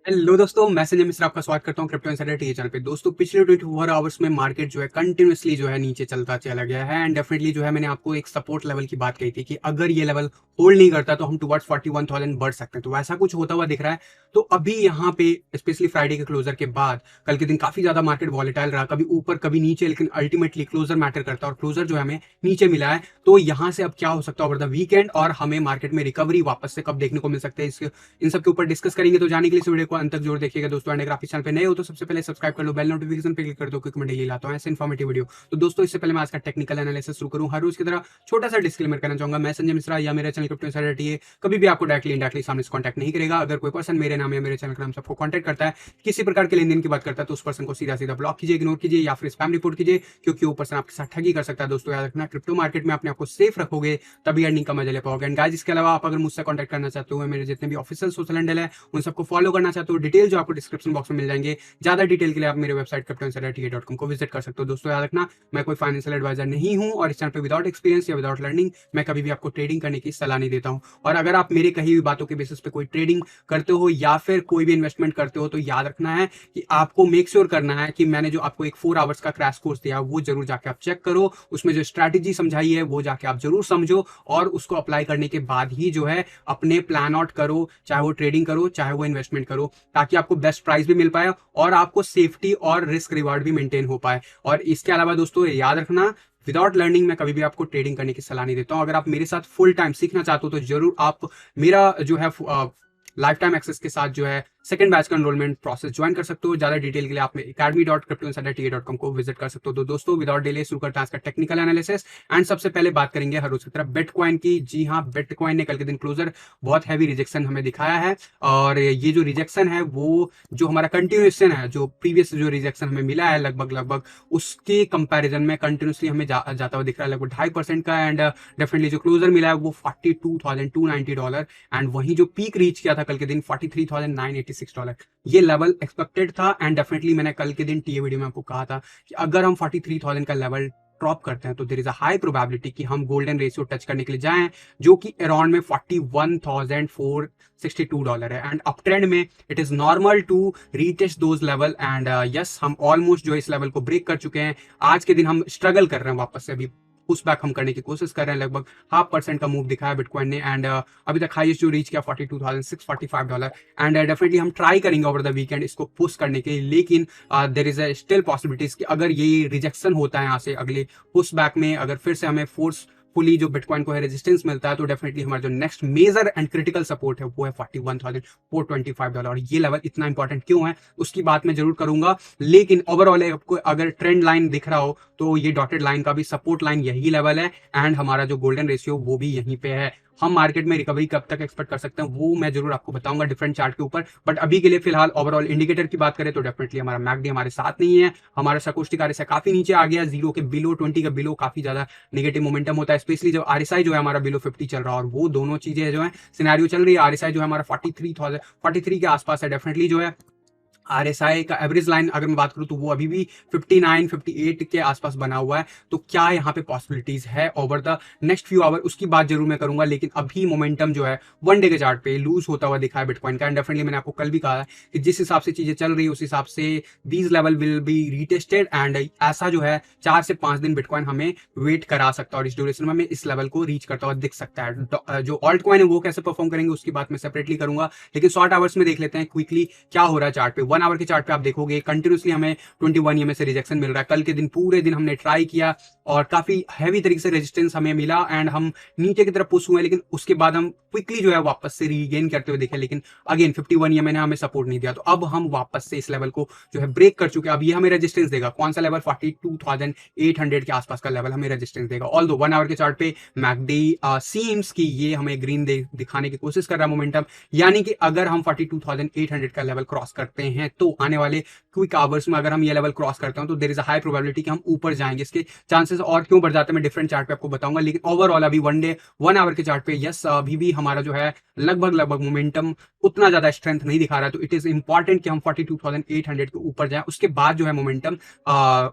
Hello दोस्तों, मैं संजय मिश्रा आपका स्वागत करता हूं क्रिप्टो इनसाइडर टीवी चैनल पे। दोस्तों, पिछले 24 आवर्स में मार्केट जो है कंटिन्यूअसली जो है नीचे चलता चला गया है एंड डेफिनेटली जो है मैंने आपको एक सपोर्ट लेवल की बात कही थी कि अगर ये लेवल होल्ड नहीं करता तो हम टुवर्ड्स 41,000 बढ़ सकते हैं। तो वैसा कुछ होता हुआ दिख रहा है। तो अभी यहाँ पे स्पेशली फ्राइडे के क्लोजर के बाद कल के दिन काफी ज्यादा मार्केट वॉलेटाइल रहा, कभी ऊपर कभी नीचे, लेकिन अल्टीमेटली क्लोजर मैटर करता है और क्लोजर जो है हमें नीचे मिला है। तो यहाँ से अब क्या हो सकता है ओवर द वीकेंड और हमें मार्केट में रिकवरी वापस से कब देखने को मिल सकते हैं, इन सब के ऊपर डिस्कस करेंगे। तो जाने के लिए इस वीडियो को अंत तक जरूर देखिएगा दोस्तों। अगर आप इस चैनल पे नए हो तो सबसे पहले सब्सक्राइब कर लो, बेल नोटिफिकेशन पे क्लिक कर दो, क्योंकि मैं डेली लाता हूं ऐसे इन्फॉर्मेटिव वीडियो। तो दोस्तों, इससे पहले मैं आज का टेक्निकल एनालिसिस शुरू करूं, हर रोज की तरह छोटा सा डिस्क्लेमर करना चाहूंगा। मैं संजय मिश्रा या मेरे चैनल क्रिप्टो इनसाइडर है कभी भी आपको डायरेक्टली इनडायरेक्टली सामने से कॉन्टैक्ट नहीं करेगा। अगर कोई पर्सन मेरे नाम या मेरे चैनल के नाम से आपको कॉन्टैक्ट करता है, किसी प्रकार के लेन देन की बात करता है, तो उस पर्सन को सीधा सीधा ब्लॉक कीजिए, इग्नोर कीजिए या फिर स्पैम रिपोर्ट कीजिए, क्योंकि वो पर्सन आपके साथ ठगी कर सकता है। दोस्तों, याद रखना, क्रिप्टो मार्केट में अपने आपको सेफ रखोगे तभी अर्निंग का मजा ले पाओगे। एंड गाइस, इसके अलावा आप अगर मुझसे कॉन्टैक्ट करना चाहते हो, मेरे जितने भी ऑफिशियल सोशल हैंडल है उन सबको फॉलो करना चाहते हो, डिटेल जो आपको डिस्क्रिप्शन बॉक्स में मिल जाएंगे। ज्यादा डिटेल के लिए आप मेरे वेबसाइट cryptoinsiderta.com को विजिट कर सकते हो। दोस्तों, याद रखना, मैं कोई फाइनेंशियल एडवाइजर नहीं हूं और इस चैनल पे विदाउट एक्सपीरियंस या विदाउट लर्निंग मैं कभी भी आपको ट्रेडिंग करने की सलाह नहीं देता हूं। और अगर आप मेरे कही हुई बातों के बेसिस पे कोई ट्रेडिंग करते हो या फिर कोई भी इन्वेस्टमेंट करते हो, तो याद रखना है कि आपको मेक श्योर करना है कि मैंने जो आपको एक 4 आवर्स का क्रैश कोर्स दिया वो जरूर जाके आप चेक करो। उसमें जो स्ट्रैटेजी समझाई है वो जाके आप जरूर समझो और उसको अप्लाई करने के बाद ही जो है अपने प्लान आउट करो, चाहे वो ट्रेडिंग करो चाहे वो इन्वेस्टमेंट करो, ताकि आपको बेस्ट प्राइस भी मिल पाए और आपको सेफ्टी और रिस्क रिवार्ड भी मेंटेन हो पाए। और इसके अलावा दोस्तों, याद रखना, विदाउट लर्निंग मैं कभी भी आपको ट्रेडिंग करने की सलाह नहीं देता हूं। अगर आप मेरे साथ फुल टाइम सीखना चाहते हो तो जरूर आप मेरा जो है लाइफ टाइम एक्सेस के साथ जो है सेकंड बैच का एनरोलमेंट प्रोसेस ज्वाइन कर सकते हो। ज्यादा डिटेल के लिए आप academy.cryptoinsiderta.com को विजिट कर सकते हो। तो दोस्तों, विदाउट डिले शुरू करते हैं आज का टेक्निकल एनालिसिस एंड सबसे पहले बात करेंगे हर रोज की तरह बिटकॉइन की। जी हाँ, बिटकॉइन ने कल के दिन क्लोजर बहुत हैवी रिजेक्शन हमें दिखाया है और ये जो रिजेक्शन है वो जो हमारा कंटिन्यूएशन है, जो प्रीवियस जो रिजेक्शन हमें मिला है लगभग उसके कंपैरिजन में कंटिन्यूसली हमें जाता हुआ दिख रहा है लगभग 2.5% का। एंड डेफिनेटली जो क्लोजर मिला है वो $42,290 एंड वहीं जो पीक रीच किया था कल के दिन $43,986, ये लेवल एक्सपेक्टेड था। एंड डेफिनेटली मैंने कल के दिन टीए वीडियो में आपको कहा था कि अगर हम 43,000 का लेवल ड्रॉप करते हैं तो there is a high probability कि हम गोल्डन रेशियो टच करने के लिए जाएं, जो कि अराउंड में $41,462 है। एंड अप ट्रेंड में it is normal to retest those level and yes, हम ऑलमोस्ट जो इस लेवल को ब्रेक कर चुके हैं। आज के दिन हम स्ट्रगल कर रहे हैं, वापस से अभी पुश बैक हम करने की कोशिश कर रहे हैं। लगभग 0.5% का मूव दिखाया बिटकॉइन ने एंड अभी तक हाईएस्ट जो रीच किया $42,645 एंड डेफिनेटली हम ट्राई करेंगे ओवर द वीकेंड इसको पुश करने के लिए। लेकिन there is a still possibilities कि अगर ये रिजेक्शन होता है यहाँ से अगले पुश बैक में, अगर फिर से हमें फोर्सफुली जो बिटकॉइन को है रेजिस्टेंस मिलता है, तो डेफिनेटली हमारा जो next major and critical support है वो है $41,425। और ये लेवल इतना इंपॉर्टेंट क्यों है उसकी बात मैं जरूर करूंगा। लेकिन ओवरऑल आपको अगर ट्रेंड लाइन दिख रहा हो तो ये डॉटेड लाइन का भी सपोर्ट लाइन यही लेवल है एंड हमारा जो गोल्डन रेशियो वो भी यहीं पे है। हम मार्केट में रिकवरी कब तक एक्सपेक्ट कर सकते हैं वो मैं जरूर आपको बताऊंगा डिफरेंट चार्ट के ऊपर। बट अभी के लिए फिलहाल ओवरऑल इंडिकेटर की बात करें तो डेफिनेटली हमारा मैकडी हमारे साथ नहीं है, हमारा सकोस्टिक आरएसआई काफी नीचे आ गया, 0 के बिलो, 20 के बिलो काफी ज्यादा नेगेटिव मोमेंटम होता है, स्पेशली जब आरएसआई जो है हमारा बिलो 50 चल रहा है। और वो दोनों चीजें जो है सिनेरियो चल रही है, आरएसआई जो है हमारा 43 के आसपास है, डेफिनेटली जो है आरएसआई का एवरेज लाइन अगर मैं बात करूं तो वो अभी भी 58 के आसपास बना हुआ है। तो क्या यहाँ पे पॉसिबिलिटीज है over the next few hour, उसकी बात जरूर मैं करूंगा। लेकिन अभी मोमेंटम जो है वन डे के चार्ट पे लूज होता हुआ दिखा है बिटकॉइन का। एंड डेफिनेटली मैंने आपको कल भी कहा है कि जिस हिसाब से चीजें चल रही है उस हिसाब से these level will be retested and ऐसा जो है 4 से 5 दिन बिटकॉइन हमें वेट करा सकता है और इस ड्यूरेशन में हमें इस लेवल को रीच करता हुआ दिख सकता है। जो ऑल्ट कॉइन है वो कैसे परफॉर्म करेंगे उसकी बात मैं सेपरेटली करूंगा, लेकिन शॉर्ट आवर्स में देख लेते हैं क्विकली क्या हो रहा है चार्ट पे। 1 आवर के चार्ट पे आप देखोगे कंटिन्यूसली हमें 21 ईएमए से रिजेक्शन मिल रहा है। कल के दिन पूरे दिन हमने ट्राई किया और काफी हैवी तरीके से रेजिस्टेंस हमें मिला एंड हम नीचे की तरफ पुश हुए, लेकिन उसके बाद हम क्विकली जो है वापस से रीगेन करते हुए देखे। लेकिन अगेन 51 ईएमए ने हमें सपोर्ट नहीं दिया, तो अब हम वापस से इस लेवल को जो है ब्रेक कर चुके हैं। अब ये हमें रेजिस्टेंस देगा, कौन सा लेवल, 42,800 के आसपास का लेवल हमें रेजिस्टेंस देगा। ऑल्दो 1 आवर के चार्ट पे मैकडी सीम्स की ये हमें ग्रीन दिखाने की कोशिश कर रहा है मोमेंटम, यानी कि अगर हम 42,800 का लेवल क्रॉस करते हैं हैं तो आने वाले क्विक आवर्स में अगर हम ये लेवल क्रॉस करते हैं तो there is a high probability कि हम ऊपर जाएंगे। इसके चांसेस और क्यों बढ़ जाते हैं मैं डिफरेंट चार्ट पे आपको बताऊंगा, लेकिन ओवरऑल अभी 1 आवर के चार्ट पे यस अभी भी हमारा जो है लगभग मोमेंटम उतना ज्यादा स्ट्रेंथ नहीं दिखा रहा है। तो इट इज इंपॉर्टेंट कि हम 42,800 के ऊपर जाएं, उसके बाद जो है मोमेंटम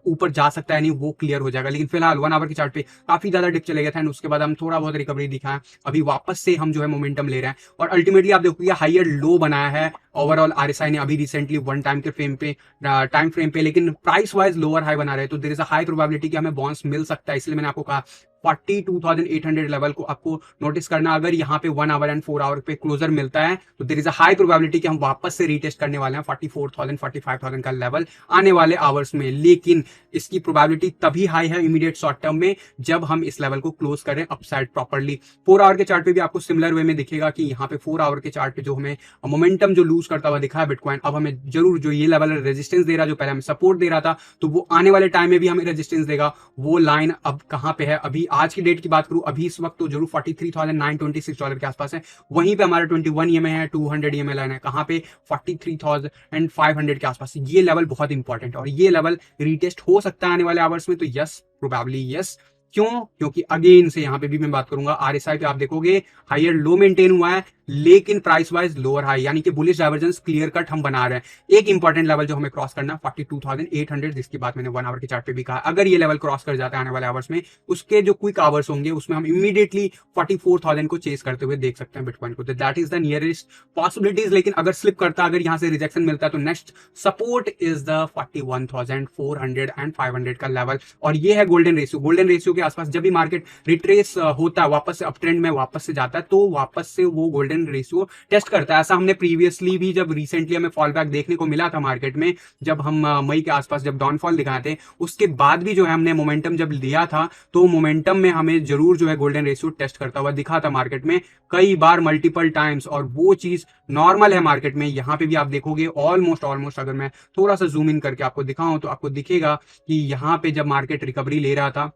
ऊपर जा सकता है नहीं वो क्लियर हो जाएगा। लेकिन फिलहाल 1 आवर के चार्ट पे काफी ज्यादा डिप चले गए थे एंड उसके बाद हम थोड़ा बहुत रिकवरी दिखा है, अभी वापस से हम जो है मोमेंटम ले रहे हैं और अल्टीमेटली आप देखोगे हायर लो बनाया है ओवरऑल आरएसआई ने अभी रिसेंटली वन टाइम फ्रेम पे, लेकिन प्राइस वाइज लोअर हाई बना रहे हैं। तो there is a high probability कि हमें बाउंस मिल सकता है, इसलिए मैंने आपको कहा 42,800 लेवल को आपको नोटिस करना। अगर यहाँ पे 1 आवर एंड 4 आवर पे क्लोजर मिलता है तो there is a high probability कि हम वापस से रीटेस्ट करने वाले हैं 44,000 45,000 का लेवल आने वाले आवर्स में। लेकिन इसकी प्रोबेबिलिटी तभी हाई है इमीडिएट शॉर्ट टर्म में जब हम इस लेवल को क्लोज करें अपसाइड प्रॉपर्ली। 4 आवर के चार्ट पे भी आपको सिमिलर वे में दिखेगा कि यहाँ पे 4 आवर के चार्ट पे जो हमें मोमेंटम जो लूज करता हुआ दिखा है बिटकॉइन, अब हमें जरूर जो ये लेवल रेजिस्टेंस दे रहा, जो पहले हमें सपोर्ट दे रहा था, तो वो आने वाले टाइम में भी हमें रेजिस्टेंस देगा। वो लाइन अब कहां पे है, अभी आज की डेट की बात करूं अभी इस वक्त तो जरूर $43,926 के आसपास है। वहीं पे हमारा 21 EMA है, 200 EMA लाइन है कहां पे 43,500 के आसपास। ये लेवल बहुत इंपॉर्टेंट है और ये लेवल रीटेस्ट हो सकता है आने वाले आवर्स में। तो यस प्रोबेबली यस, क्यों? क्योंकि अगेन से यहां पे भी मैं बात करूंगा आरएसआई पे आप देखोगे हायर लो मेंटेन हुआ है लेकिन प्राइस वाइज लोअर हाई, यानी कि बुलिश डाइवर्जेंस क्लियर कट हम बना रहे हैं। एक इंपॉर्टेंट लेवल जो हमें क्रॉस करना है 42,800, जिसकी बात मैंने 1 आवर के चार्ट पे भी कहा। अगर ये लेवल क्रॉस कर जाता है आने वाले आवर्स में, उसके जो क्विक आवर्स होंगे उसमें हम इमीडिएटली 44,000 को चेस करते हुए देख सकते हैं बिटकॉइन को। That is the nearest possibilities. लेकिन अगर स्लिप करता, अगर यहां से रिजेक्शन मिलता है तो next support is the 41,400 and 500 का लेवल। और ये है गोल्डन रेशियो। गोल्डन रेशियो के आसपास जब भी मार्केट रिट्रेस होता है, वापस से अप ट्रेंड में वापस से जाता है, तो वापस से वो गोल्डन रेशियो टेस्ट करता है। ऐसा हमने प्रीवियसली भी जब रिसेंटली हमें फॉल बैक देखने को मिला था मार्केट में, जब हम मई के आसपास जब डाउनफॉल दिखाए थे, उसके बाद भी जो है हमने मोमेंटम जब लिया था तो मोमेंटम में हमें जरूर जो है गोल्डन रेशियो टेस्ट करता हुआ दिखा था मार्केट में कई बार मल्टीपल टाइम्स। और वो चीज नॉर्मल है मार्केट में। यहां पे भी आप देखोगे ऑलमोस्ट अगर मैं थोड़ा सा जूम इन करके आपको दिखाऊं तो आपको दिखेगा कि यहां पे जब मार्केट रिकवरी ले रहा था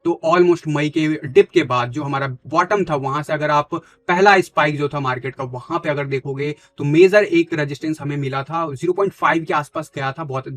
तो ऑलमोस्ट मई के डिप के बाद जो हमारा बॉटम था वहां से अगर आप पहला स्पाइक जो था मार्केट का वहां पे अगर देखोगे तो मेजर एक रेजिस्टेंस हमें मिला था 0.5 के आसपास गया था, बहुत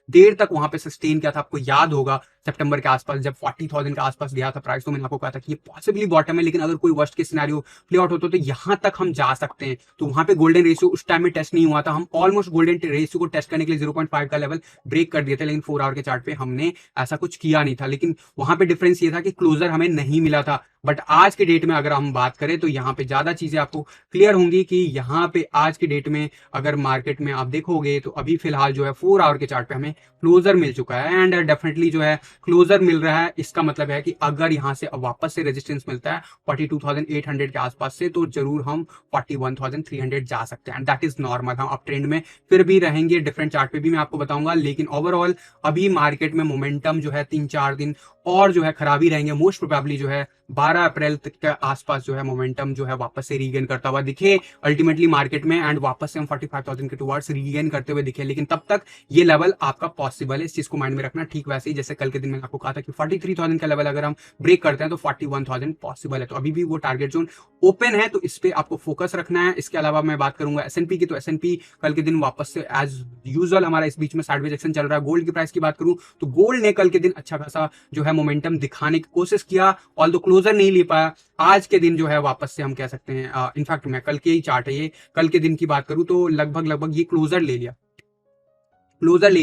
देर तक वहां पे सस्टेन किया था। आपको याद होगा सितंबर के आसपास जब 40,000 के आसपास गया था प्राइस, तो मैंने आपको कहा था कि ये पॉसिबली बॉटम है, लेकिन अगर कोई वर्स्ट के सिनेरियो प्ले आउट होता तो यहां तक हम जा सकते हैं। तो वहां पे गोल्डन रेशियो उस टाइम में टेस्ट नहीं हुआ था। हम ऑलमोस्ट गोल्डन रेशियो को टेस्ट करने के लिए 0.5 का लेवल ब्रेक कर दिए थे, लेकिन 4 आवर के चार्ट पे हमने ऐसा कुछ किया नहीं था। लेकिन वहां पे डिफरेंस ये था कि क्लोजर हमें नहीं मिला था। बट आज के डेट में अगर हम बात करें तो यहाँ पे ज्यादा चीजें आपको क्लियर होंगी कि यहाँ पे आज के डेट में अगर मार्केट में आप देखोगे तो अभी फिलहाल जो है 4 आवर के चार्ट पे हमें क्लोजर मिल चुका है एंड डेफिनेटली जो है क्लोजर मिल रहा है। इसका मतलब है कि अगर यहाँ से वापस से रेजिस्टेंस मिलता है 42,800 के आसपास से तो जरूर हम 41,300 जा सकते हैं एंड दैट इज नॉर्मल। हम अप ट्रेंड में फिर भी रहेंगे, डिफरेंट चार्ट पे भी मैं आपको बताऊंगा। लेकिन ओवरऑल अभी मार्केट में मोमेंटम जो है 3-4 दिन और जो है खराबी रहेंगे। मोस्ट प्रोबेबली जो है 12 अप्रैल तक के आसपास जो है मोमेंटम जो है वापस से रीगेन करता हुआ दिखे अल्टीमेटली मार्केट में एंड वापस से हम 45,000 के टुवर्ड्स रीगेन करते हुए दिखे। लेकिन तब तक ये लेवल आपका पॉसिबल है, इस चीज को माइंड में रखना। ठीक वैसे ही जैसे कल के दिन मैंने आपको कहा था कि 43,000 का लेवल अगर हम ब्रेक करते हैं तो 41,000 पॉसिबल है। तो अभी भी वो टारगेट जोन ओपन है, तो इस पे आपको फोकस रखना है। इसके अलावा मैं बात करूंगा एसएनपी की, तो एसएनपी कल के दिन वापस से एज यूजुअल हमारा इस बीच में साइडवेज एक्शन चल रहा है। गोल्ड की प्राइस की बात करूं तो गोल्ड ने कल के दिन अच्छा खासा जो है मोमेंटम दिखाने की कोशिश किया, ऑल्दो क्लोजर नहीं ले पाया। आज के दिन जो है वापस से हम कह सकते हैं, इनफैक्ट मैं कल के ही चार्ट है ये, कल के दिन की बात करूं तो लगभग ये क्लोजर ले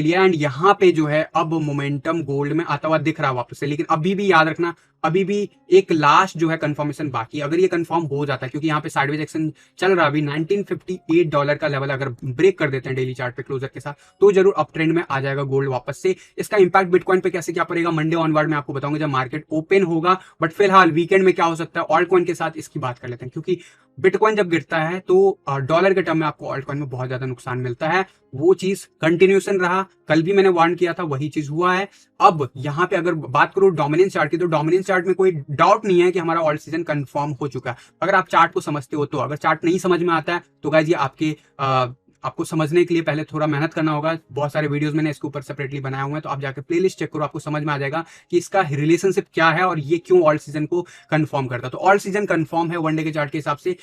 लिया एंड यहाँ पे जो है अब मोमेंटम गोल्ड में आता हुआ दिख रहा है वापस से। लेकिन अभी भी याद रखना अभी भी एक लास्ट जो है कंफर्मेशन बाकी है। अगर ये कंफर्म हो जाता है, क्योंकि यहाँ पे साइडवेज एक्शन चल रहा है अभी, $1958 का लेवल अगर ब्रेक कर देते हैं डेली चार्ट पे क्लोजर के साथ तो जरूर अप ट्रेंड में आ जाएगा गोल्ड वापस से। इसका इंपैक्ट बिटकॉइन पे कैसे क्या पड़ेगा मंडे ऑनवर्ड में आपको बताऊंगा जब मार्केट ओपन होगा। बट फिलहाल वीकेंड में क्या हो सकता है ऑल्ट कॉइन के साथ, इसकी बात कर लेते हैं। क्योंकि बिटकॉइन जब गिरता है तो डॉलर के टर्म में आपको ऑल्ट कॉइन में बहुत ज्यादा नुकसान मिलता है। वो चीज कंटिन्यूएशन रहा, कल भी मैंने वार्न किया था, वही चीज हुआ है। अब यहाँ पे अगर बात करो डोमिनेंस चार्ट की, तो डोमिनेंस चार्ट में कोई डाउट नहीं है कि हमारा ऑल्ट सीजन कंफर्म हो चुका है। अगर आप चार्ट को समझते हो तो, अगर चार्ट नहीं समझ में आता है तो गाइस ये आपके आपको समझने के लिए पहले थोड़ा मेहनत करना होगा। बहुत सारे वीडियोस मैंने इसके ऊपर सेपरेटली बनाए हुए हैं, तो आप जाकर प्लेलिस्ट चेक करो, आपको समझ में आ जाएगा कि इसका रिलेशनशिप क्या है और ये क्यों ऑल सीजन को कंफर्म करता है। तो ऑल सीजन कंफर्म है वनडे के चार्ट के हिसाब से।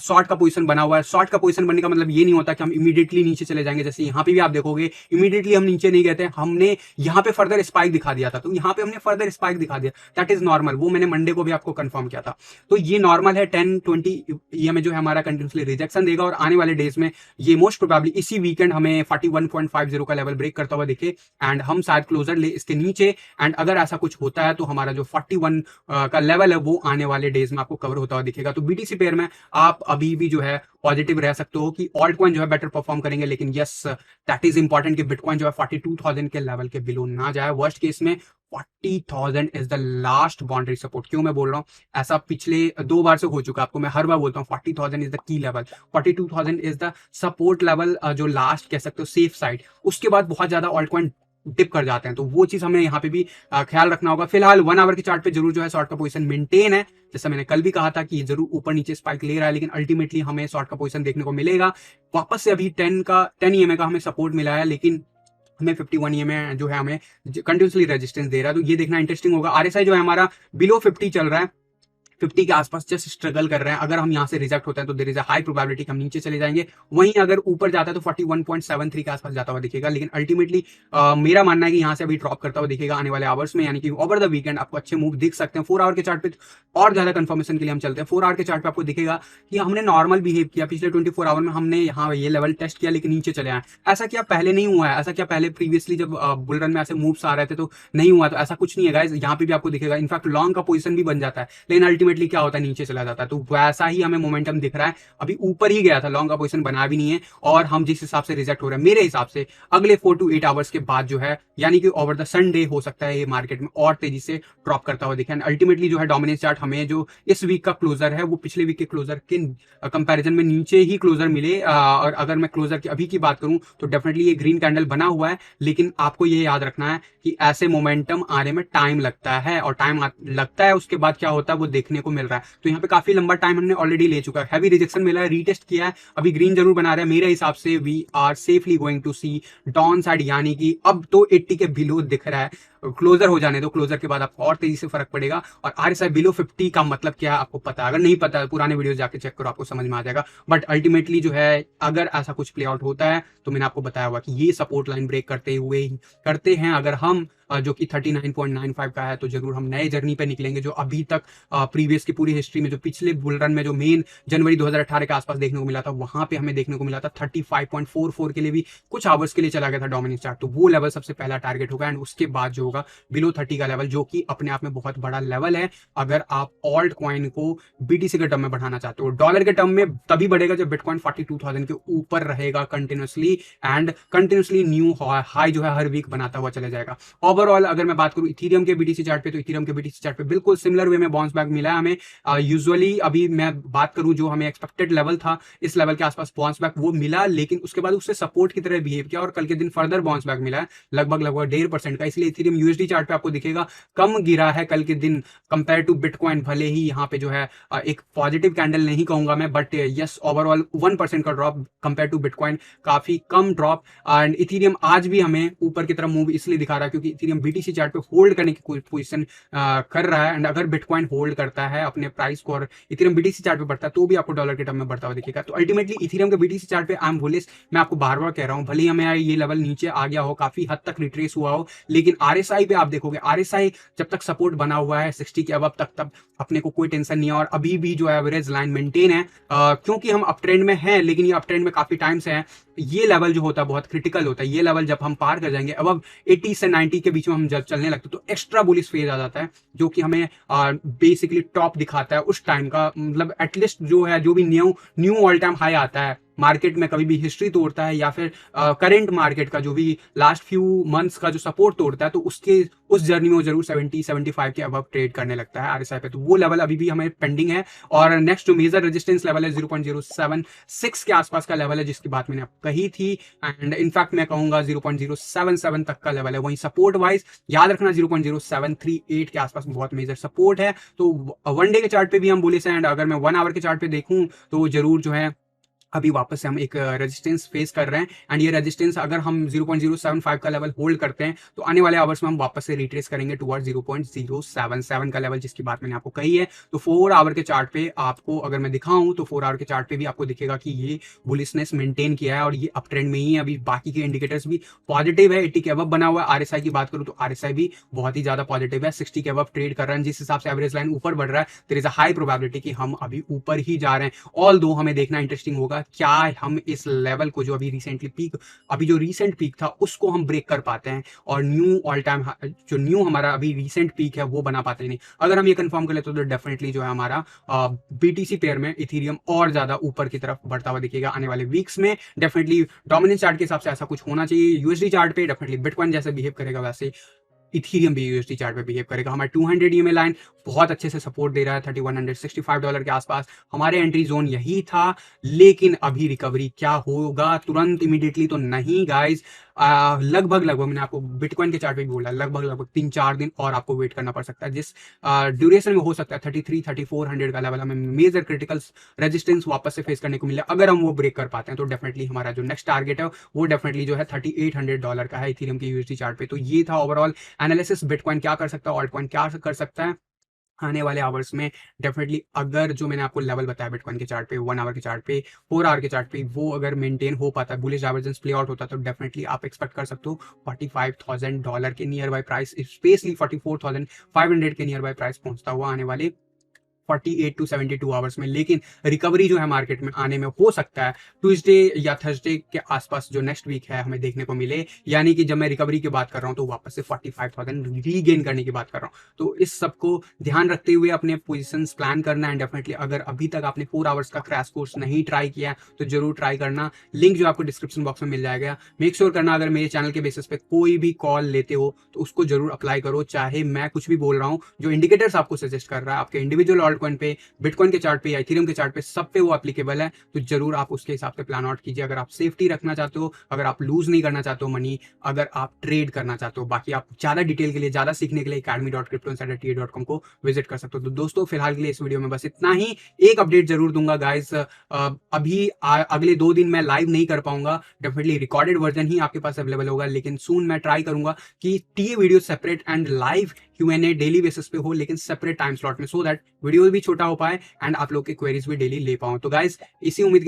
शॉर्ट का पोजीशन बना हुआ है। शॉर्ट का पोजीशन बनने का मतलब ये नहीं होता कि हम इमीडिएटली नीचे चले जाएंगे। जैसे यहाँ पे भी आप देखोगे इमीडिएटली हम नीचे नहीं गए थे, हमने यहाँ पे फर्दर स्पाइक दिखा दिया था, तो यहाँ पे हमने फर्दर स्पाइक दिखा दिया, दैट इज नॉर्मल। वो मैंने मंडे को भी आपको कंफर्म किया था, तो ये नॉर्मल है। 10-20 ईएमए जो है हमारा कंटिन्यूसली रिजेक्शन देगा और आने वाले डेज में ये मोस्ट प्रोबेबली इसी वीकेंड हमें 41.50 का लेवल ब्रेक करता हुआ दिखे एंड हम शायद क्लोजर ले इसके नीचे। एंड अगर ऐसा कुछ होता है तो हमारा जो 41 का लेवल है वो आने वाले डेज में आपको कवर होता हुआ दिखेगा। तो बीटीसी पेयर में आप अभी भी जो है पॉजिटिव रह सकते हो कि ऑल्ट कॉइन जो है बेटर परफॉर्म करेंगे, लेकिन यस दैट इज इंपॉर्टेंट कि बिटकॉइन जो है 42,000 के लेवल के बिलो ना जाए। वर्स्ट केस में 40,000 is the last boundary support. क्यों मैं बोल रहा हूँ ऐसा, पिछले 2 बार से हो चुका है, आपको मैं हर बार बोलता हूँ 40,000 is the key level, 42,000 is the support level, जो लास्ट कह सकते हो सेफ साइड। उसके बाद बहुत ज्यादा ऑल्ट कॉइन डिप कर जाते हैं, तो वो चीज हमें यहाँ पे भी ख्याल रखना होगा। फिलहाल 1 आवर के चार्ट पे जरूर जो है शॉर्ट का पोजीशन मेंटेन है, जैसा मैंने कल भी कहा था कि ये जरूर ऊपर नीचे स्पाइक ले रहा है, लेकिन अल्टीमेटली हमें शॉर्ट का पोजीशन देखने को मिलेगा। वापस से अभी 10 ईएमए का हमें सपोर्ट मिला है, लेकिन हमें 51 ईएमए जो है हमें कंटिन्यूसली रेजिस्टेंस दे रहा है, तो ये देखना इंटरेस्टिंग होगा। आरएसआई जो है हमारा बिलो 50 चल रहा है, 50 के आसपास जस्ट स्ट्रगल कर रहे हैं। अगर हम यहाँ से रिजेक्ट होते हैं तो there is a high probability कि हम नीचे चले जाएंगे। वहीं अगर ऊपर जाता है तो 41.73 के आसपास जाता हुआ दिखेगा, लेकिन अल्टीमेटली मेरा मानना है कि यहाँ से अभी ड्रॉप करता हुआ दिखेगा आने वाले आवर्स में, यानी कि ओवर द वीकेंड आपको अच्छे मूव दिख सकते हैं। 4 आवर के चार्ट पे और ज्यादा कंफर्मेशन के लिए हम चलते हैं। 4 आवर के चार्ट पे आपको दिखेगा कि हमने नॉर्मल बिहेव किया, पिछले 24 आवर में हमने यहाँ ये लेवल टेस्ट किया लेकिन नीचे चले आए। ऐसा क्या पहले नहीं हुआ है? ऐसा क्या पहले प्रीवियसली जब बुल रन में ऐसे मूव्स आ रहे थे तो नहीं हुआ? तो ऐसा कुछ नहीं है गाइस, यहाँ पे भी आपको दिखेगा। इनफैक्ट लॉन्ग का पोजीशन भी बन जाता है, लेकिन अल्टीमेटली क्या होता है, नीचे चला जाता है। तो वैसा ही हमें मोमेंटम दिख रहा है, अभी ऊपर ही गया था, लॉन्ग का पोजीशन बना भी नहीं है, और हम जिस हिसाब से रिजेक्ट हो रहे हैं मेरे हिसाब से अगले 4 to 8 आवर्स के बाद जो है, यानी कि ओवर द संडे हो सकता है ये मार्केट में और तेजी से ड्रॉप करता हुआ दिखे। अल्टीमेटली जो है डोमिनेंस चार्ट हमें जो इस वीक का क्लोजर है वो पिछले वीक के क्लोजर के कंपैरिजन में नीचे ही क्लोजर मिले। और अगर मैं क्लोजर की अभी की बात करूं तो डेफिनेटली ये ग्रीन कैंडल बना हुआ है, लेकिन आपको ये याद रखना है कि ऐसे मोमेंटम आने में टाइम लगता है, और टाइम लगता है उसके बाद क्या होता है वो देखने को मिल रहा है। तो यहाँ पे काफी लंबा टाइम हमने ऑलरेडी ले चुका है, हैवी रिजेक्शन मिला है, रीटेस्ट किया है, अभी ग्रीन जरूर बना रहा है। मेरे हिसाब से we are safely going to see down side, यानी कि अब तो 80 के बिलो दिख रहा है। क्लोजर हो जाने दो, क्लोजर के बाद आपको और तेजी से फर्क पड़ेगा। और आरएसआई बिलो 50 का मतलब क्या है आपको पता है? अगर नहीं पता है पुराने वीडियो जाके चेक करो, आपको समझ में आ जाएगा। बट अल्टीमेटली जो है अगर ऐसा कुछ प्ले आउट होता है तो मैंने आपको बताया हुआ कि ये सपोर्ट लाइन ब्रेक करते हैं अगर हम जो कि 39.95 का है, तो जरूर हम नए जर्नी पे निकलेंगे, जो अभी तक प्रीवियस की पूरी हिस्ट्री में जो पिछले बुल रन में जो मेन जनवरी 2018 के आसपास देखने को मिला था, वहां पे हमें देखने को मिला था 35.44 के लिए भी कुछ आवर्स के लिए चला गया था डोमिनेंस चार्ट। तो वो लेवल सबसे पहला टारगेट होगा, एंड उसके बाद जो होगा बिलो 30 का लेवल, जो कि अपने आप में बहुत बड़ा लेवल है अगर आप ऑल्ट कॉइन को बीटीसी के टर्म में बढ़ाना चाहते हो। डॉलर के टर्म में तभी बढ़ेगा जब बिटकॉइन 42,000 के ऊपर रहेगा continuously, and continuously new high जो है हर वीक बनाता हुआ चला जाएगा। ओवरऑल अगर मैं बात करूं इथेरियम के बीटीसी चार्ट पे, तो इथेरियम के बीटीसी चार्ट पे बिल्कुल सिमिलर वे में बाउंस बैक मिला है हमें। यूजुअली अभी मैं बात करूं जो हमें एक्सपेक्टेड लेवल था इस लेवल के आसपास बाउंस बैक वो मिला, लेकिन उसके बाद उससे सपोर्ट की तरह बिहेव किया और कल के दिन फर्दर बाउंस बैक मिला है लगभग 1.5% का। इसलिए इथेरियम यूएसडी चार्ट पे आपको दिखेगा कम गिरा है कल के दिन कंपेयर टू बिटकॉइन। भले ही यहाँ पे जो है एक पॉजिटिव कैंडल नहीं कहूंगा मैं, बट यस ओवरऑल 1% का ड्रॉप कंपेयर टू बिटकॉइन, काफी कम ड्रॉप। एंड इथेरियम आज भी हमें ऊपर की तरफ मूव इसलिए दिखा रहा है क्योंकि इथेरियम बीटीसी चार्ट पे होल्ड करने की पोजीशन कर रहा है। एंड अगर बिटकॉइन होल्ड करता है अपने प्राइस को और इथेरियम बीटीसी चार्ट पे बढ़ता है तो भी आपको डॉलर के टर्म में बढ़ता हुआ दिखेगा। तो अल्टीमेटली इथेरियम के बीटीसी चार्ट पे आई एम बुलिश, मैं आपको बार बार कह रहा हूं, भले ही हमें ये लेवल नीचे आ गया हो, काफी हद तक रिट्रेस हुआ हो, लेकिन आरएसआई पे आप देखोगे आरएसआई जब तक सपोर्ट बना हुआ है 60 के अब तक, तब अपने को कोई टेंशन नहीं है। और अभी भी जो है एवरेज लाइन मेंटेन है, क्योंकि हम अप ट्रेंड में हैं, लेकिन ये अप ट्रेंड में काफी टाइम से है। ये लेवल जो होता है बहुत क्रिटिकल होता है, ये लेवल जब हम पार कर जाएंगे अब 80 से 90 के बीच में हम जब चलने लगते तो एक्स्ट्रा बुलिश फेज आ जाता है, जो कि हमें बेसिकली टॉप दिखाता है उस टाइम का। मतलब एटलीस्ट जो है जो भी न्यू ऑल टाइम हाई आता है मार्केट में, कभी भी हिस्ट्री तोड़ता है या फिर करंट मार्केट का जो भी लास्ट फ्यू मंथ्स का जो सपोर्ट तोड़ता है, तो उसके उस जर्नी में वो जरूर 70-75 के अबव ट्रेड करने लगता है आरएसआई पे। तो वो लेवल अभी भी हमें पेंडिंग है। और नेक्स्ट जो मेजर रेजिस्टेंस लेवल है 0.076 के आसपास का लेवल है, जिसकी बात मैंने कही थी। एंड इनफैक्ट मैं कहूंगा 0.077 तक का लेवल है। वहीं सपोर्ट वाइज याद रखना 0.0738 के आसपास बहुत मेजर सपोर्ट है। तो वन डे के चार्ट पे भी हम बोले से, एंड अगर मैं 1 आवर के चार्ट पे देखूं तो जरूर जो है अभी वापस से हम एक रेजिस्टेंस फेस कर रहे हैं एंड ये रेजिस्टेंस अगर हम 0.075 का लेवल होल्ड करते हैं तो आने वाले आवर्स में हम वापस से रिट्रेस करेंगे टुवर्ड 0.077 का लेवल, जिसकी बात मैंने आपको कही है। तो 4 आवर के चार्ट पे आपको अगर मैं दिखाऊं तो 4 आवर के चार्ट पे भी आपको दिखेगा कि ये बुलिशनेस मेंटेन किया है और ये अप ट्रेंड में ही है। अभी बाकी के इंडिकेटर्स भी पॉजिटिव है, 80 के अबव बना हुआ है। आरएसआई की बात करूं तो आरएसआई भी बहुत ही ज्यादा पॉजिटिव है, 60 के अबव ट्रेड कर रहा है। जिस हिसाब से एवरेज लाइन ऊपर बढ़ रहा है, there is a high probability कि हम अभी ऊपर ही जा रहे हैं। ऑल दो हमें देखना इंटरेस्टिंग होगा क्या हम इस लेवल को जो अभी रिसेंटली पीक, अभी जो रिसेंट पीक था उसको हम ब्रेक कर पाते हैं और न्यू ऑल टाइम जो न्यू हमारा अभी रिसेंट पीक है वो बना पाते हैं नहीं। अगर हम ये कंफर्म कर लेते तो डेफिनेटली जो है हमारा बीटीसी पेयर में इथेरियम और ज्यादा ऊपर की तरफ बढ़ता हुआ दिखेगा आने वाले वीक्स में। डेफिनेटली डोमिनेंस चार्ट के हिसाब से ऐसा कुछ होना चाहिए। यूएसडी चार्ट पे डेफिनेटली बिटकॉइन जैसे बिहेव करेगा वैसे इथीरियम भी यूएसडी चार्ट पे बिहेव करेगा। हमारे 200 ईएमए लाइन बहुत अच्छे से सपोर्ट दे रहा है $3165 के आसपास, हमारे एंट्री जोन यही था। लेकिन अभी रिकवरी क्या होगा तुरंत इमीडिएटली तो नहीं गाइज। लगभग मैंने आपको बिटकॉइन के चार्ट पे भी बोला, लगभग 3-4 दिन और आपको वेट करना पड़ सकता है, जिस ड्यूरेशन में हो सकता है 33-3400 का लेवल हमें मेजर क्रिटिकल रेजिस्टेंस वापस से फेस करने को मिले। अगर हम वो ब्रेक कर पाते हैं तो डेफिनेटली हमारा जो नेक्स्ट टारगेट है वो डेफिनेटली जो है $3800 का है इथेरियम के यूएसडी चार्ट पे। तो ये था ओवरऑल एनालिसिस, बिटकॉइन क्या कर सकता है, ऑल्ट कॉइन क्या कर सकता है आने वाले आवर्स में। डेफिनेटली अगर जो मैंने आपको लेवल बताया बिटकॉइन के चार्ट पे, 1 आवर के चार्ट पे, 4 आवर के चार्ट पे, वो अगर मेंटेन हो पाता है, बुलिश डाइवर्जेंस प्ले आउट होता है, तो डेफिनेटली आप एक्सपेक्ट कर सकते हो $45,000 के नियर बाय प्राइस, स्पेशली 44,500 के नियर बाय प्राइस पहुंचता हुआ आने वाले 48 टू 72 आवर्स में। लेकिन रिकवरी जो है मार्केट में आने में हो सकता है ट्यूसडे या थर्सडे के आसपास, जो नेक्स्ट वीक है हमें देखने को मिले। यानी कि जब मैं रिकवरी की बात कर रहा हूं तो वापस से 45,000 रीगेन करने की बात कर रहा हूं। तो इस सबको ध्यान रखते हुए अपने पोजीशंस प्लान करना है। डेफिनेटली अगर अभी तक आपने 4 आवर्स का क्रैश कोर्स नहीं ट्राई किया तो जरूर ट्राई करना, लिंक जो आपको डिस्क्रिप्शन बॉक्स में मिल जाएगा। मेक श्योर करना अगर मेरे चैनल के बेसिस पे कोई भी कॉल लेते हो तो उसको जरूर अप्लाई करो, चाहे मैं कुछ भी बोल रहा हूँ। जो इंडिकेटर्स आपको सजेस्ट कर रहा है आपके इंडिविजुअल ऑल्ट कॉइन पे, बिटकॉइन के चार्ट पे या इथेरियम के चार्ट पे, सब पे वो एप्लीकेबल है। तो जरूर आप उसके हिसाब से प्लान आउट कीजिए अगर आप सेफ्टी रखना चाहते हो, अगर आप लूज नहीं करना चाहते हो मनी, अगर आप ट्रेड करना चाहते हो। बाकी आप ज्यादा डिटेल के लिए, ज्यादा सीखने के लिए academy.cryptoinsiderta.com को विजिट कर सकते हो। तो दोस्तों फिलहाल के लिए इस वीडियो में बस इतना ही। एक अपडेट जरूर दूंगा गाइस, अभी अगले 2 दिन मैं लाइव नहीं कर पाऊंगा, डेफिनेटली रिकॉर्डेड वर्जन ही आपके पास अवेलेबल होगा। लेकिन सून मैं ट्राई करूंगा कि T video separate and live Q&A daily basis पे हो, लेकिन सेपरेट टाइम स्लॉट में, सो दैट वीडियो भी छोटा हो पाए एंड आप लोग के क्वेरीज भी डेली ले पाऊं। तो गाइज इसी उम्मीद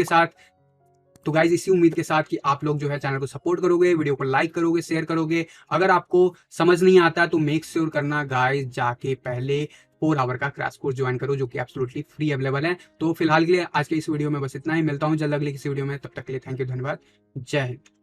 के साथ कि आप लोग जो है चैनल को सपोर्ट करोगे, वीडियो को लाइक करोगे, शेयर करोगे। अगर आपको समझ नहीं आता तो मेक श्योर करना गाइज जाके पहले 4 आवर का क्रैश कोर्स ज्वाइन करो, जो कि एब्सोल्युटली फ्री अवेलेबल है। तो फिलहाल के लिए आज के इस वीडियो में बस इतना ही। मिलता हूं जल्द अगले किसी वीडियो में, तब तक के लिए थैंक यू, धन्यवाद, जय हिंद।